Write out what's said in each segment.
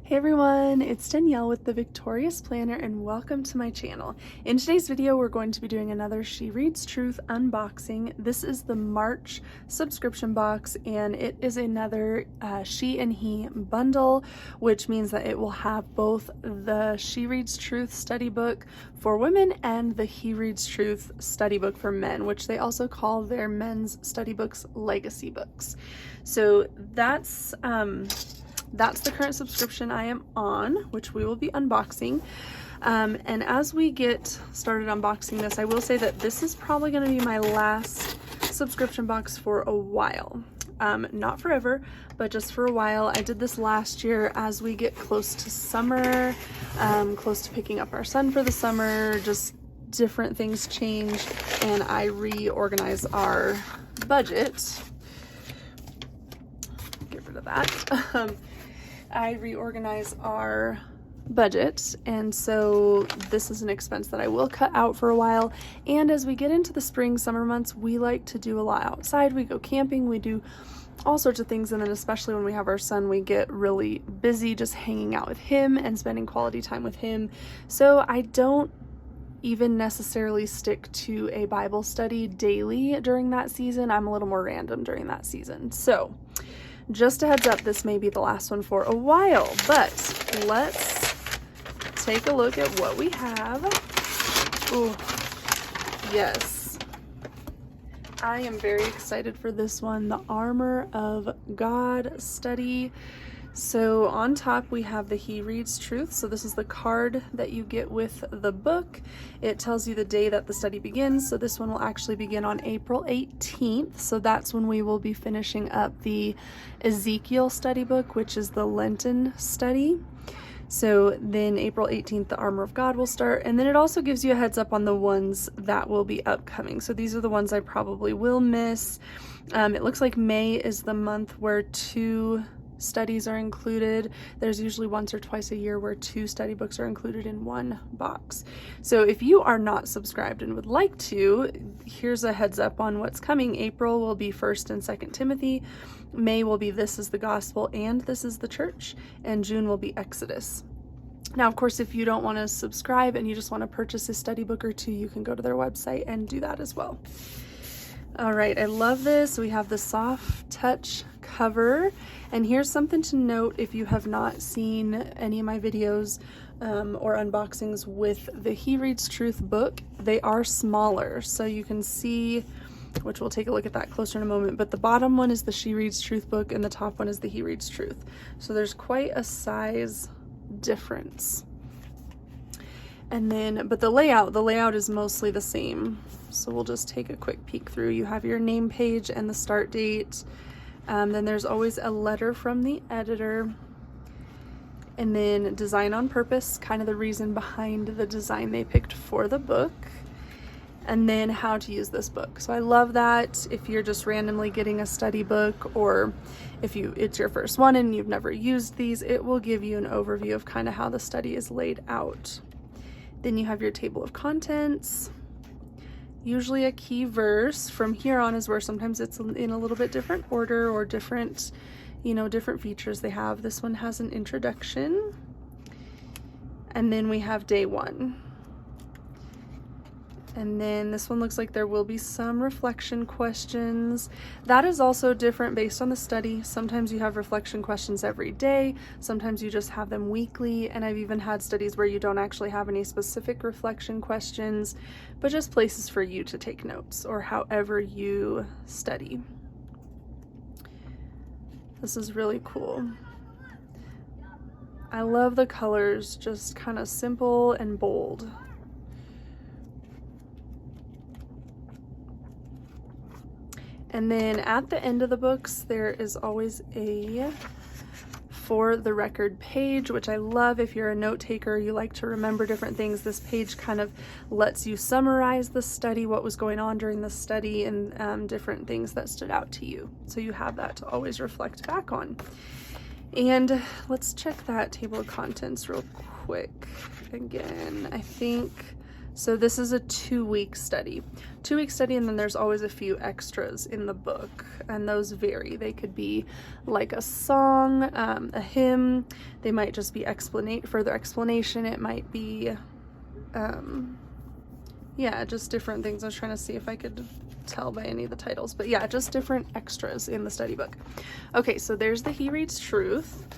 Hey everyone, it's Danielle with the Victorious Planner and welcome to my channel. In today's video, we're going to be doing another She Reads Truth unboxing. This is the March subscription box and it is another She and He bundle, which means that it will have both the She Reads Truth study book for women and the He Reads Truth study book for men, which they also call their men's study books legacy books. So that's the current subscription I am on, which we will be unboxing. And as we get started unboxing this, I will say that this is probably going to be my last subscription box for a while. Not forever, but just for a while. I did this last year as we get close to summer, close to picking up our son for the summer, just different things change, and I reorganize our budget. Get rid of that. I reorganize our budget, and so this is an expense that I will cut out for a while. And as we get into the spring, summer months, we like to do a lot outside. We go camping, we do all sorts of things, and then especially when we have our son, we get really busy just hanging out with him and spending quality time with him. So I don't even necessarily stick to a Bible study daily during that season. I'm a little more random during that season. So just a heads up, this may be the last one for a while, but let's take a look at what we have. Ooh, yes. I am very excited for this one, the Armor of God study. So on top we have the He Reads Truth. So this is the card that you get with the book. It tells you the day that the study begins. So this one will actually begin on April 18th. So that's when we will be finishing up the Ezekiel study book, which is the Lenten study. So then April 18th, the Armor of God will start. And then it also gives you a heads up on the ones that will be upcoming. So these are the ones I probably will miss. It looks like May is the month where 2 studies are included. There's usually once or twice a year where 2 study books are included in one box. So if you are not subscribed and would like to, here's a heads up on what's coming. April will be 1st and 2nd Timothy. May will be This is the Gospel and This is the Church. And June will be Exodus. Now, of course, if you don't want to subscribe and you just want to purchase a study book or 2, you can go to their website and do that as well. All right, I love this. We have the soft touch cover, and here's something to note if you have not seen any of my videos or unboxings with the He Reads Truth book. They are smaller, so you can see, which we'll take a look at that closer in a moment, but the bottom one is the She Reads Truth book and the top one is the He Reads Truth. So there's quite a size difference. And then, but the layout is mostly the same. So we'll just take a quick peek through. You have your name page and the start date. Then there's always a letter from the editor. And then design on purpose, kind of the reason behind the design they picked for the book. And then how to use this book. So I love that if you're just randomly getting a study book, or if it's your first one and you've never used these, it will give you an overview of kind of how the study is laid out. Then you have your table of contents, usually a key verse. From here on is where sometimes it's in a little bit different order or different, different features they have. This one has an introduction. And then we have day 1. And then this one looks like there will be some reflection questions. That is also different based on the study. Sometimes you have reflection questions every day. Sometimes you just have them weekly. And I've even had studies where you don't actually have any specific reflection questions, but just places for you to take notes or however you study. This is really cool. I love the colors, just kind of simple and bold. And then at the end of the books, there is always a for the record page, which I love. If you're a note taker, you like to remember different things, this page kind of lets you summarize the study, what was going on during the study, and different things that stood out to you. So you have that to always reflect back on. And let's check that table of contents real quick. Again, I think So this is a 2-week study. 2-week study, and then there's always a few extras in the book, and those vary. They could be like a song, a hymn. They might just be further explanation. It might be, yeah, just different things. I was trying to see if I could tell by any of the titles, but yeah, just different extras in the study book. Okay, so there's the He Reads Truth.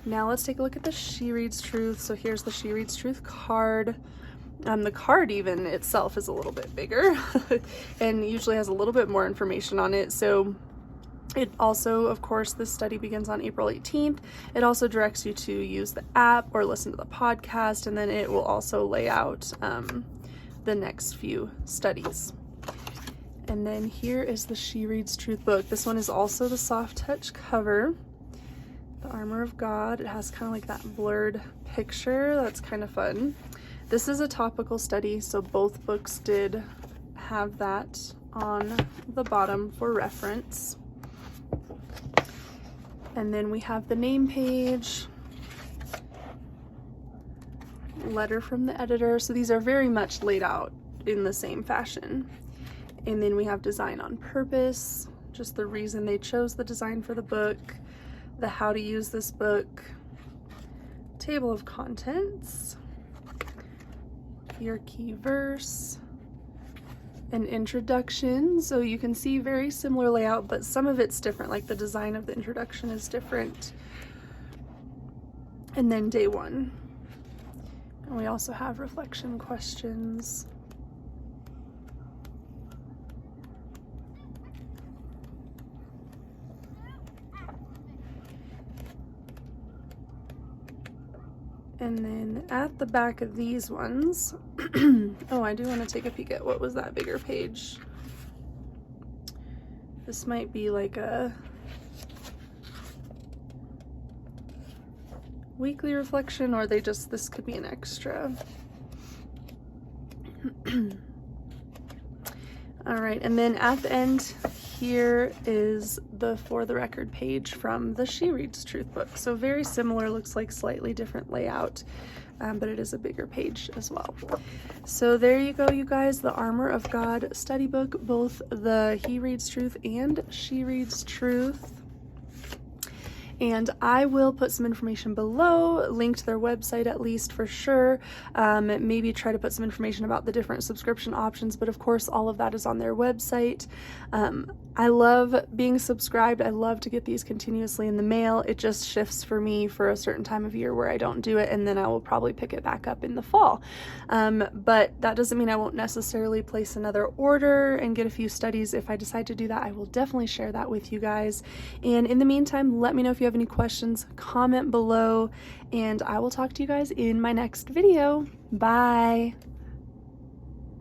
Now let's take a look at the She Reads Truth. So here's the She Reads Truth card. The card even itself is a little bit bigger and usually has a little bit more information on it. So it also, of course, this study begins on April 18th. It also directs you to use the app or listen to the podcast, and then it will also lay out the next few studies. And then here is the She Reads Truth book. This one is also the soft touch cover. The Armor of God. It has kind of like that blurred picture. That's kind of fun. This is a topical study, so both books did have that on the bottom for reference. And then we have the name page, letter from the editor. So these are very much laid out in the same fashion. And then we have design on purpose, just the reason they chose the design for the book, the how to use this book, table of contents, your key verse, an introduction. So you can see very similar layout, but some of it's different, like the design of the introduction is different. And then day 1. And we also have reflection questions. And then at the back of these ones, oh, I do want to take a peek at what was that bigger page. This might be like a weekly reflection, or this could be an extra. All right, and then at the end here is the For the Record page from the She Reads Truth book. So very similar, looks like slightly different layout, but it is a bigger page as well. So there you go, you guys, the Armor of God study book, both the He Reads Truth and She Reads Truth. And I will put some information below, link to their website at least for sure. Maybe try to put some information about the different subscription options, but of course all of that is on their website. I love being subscribed. I love to get these continuously in the mail. It just shifts for me for a certain time of year where I don't do it, and then I will probably pick it back up in the fall. But that doesn't mean I won't necessarily place another order and get a few studies. If I decide to do that, I will definitely share that with you guys. And in the meantime, let me know if you have any questions, comment below, and I will talk to you guys in my next video. Bye.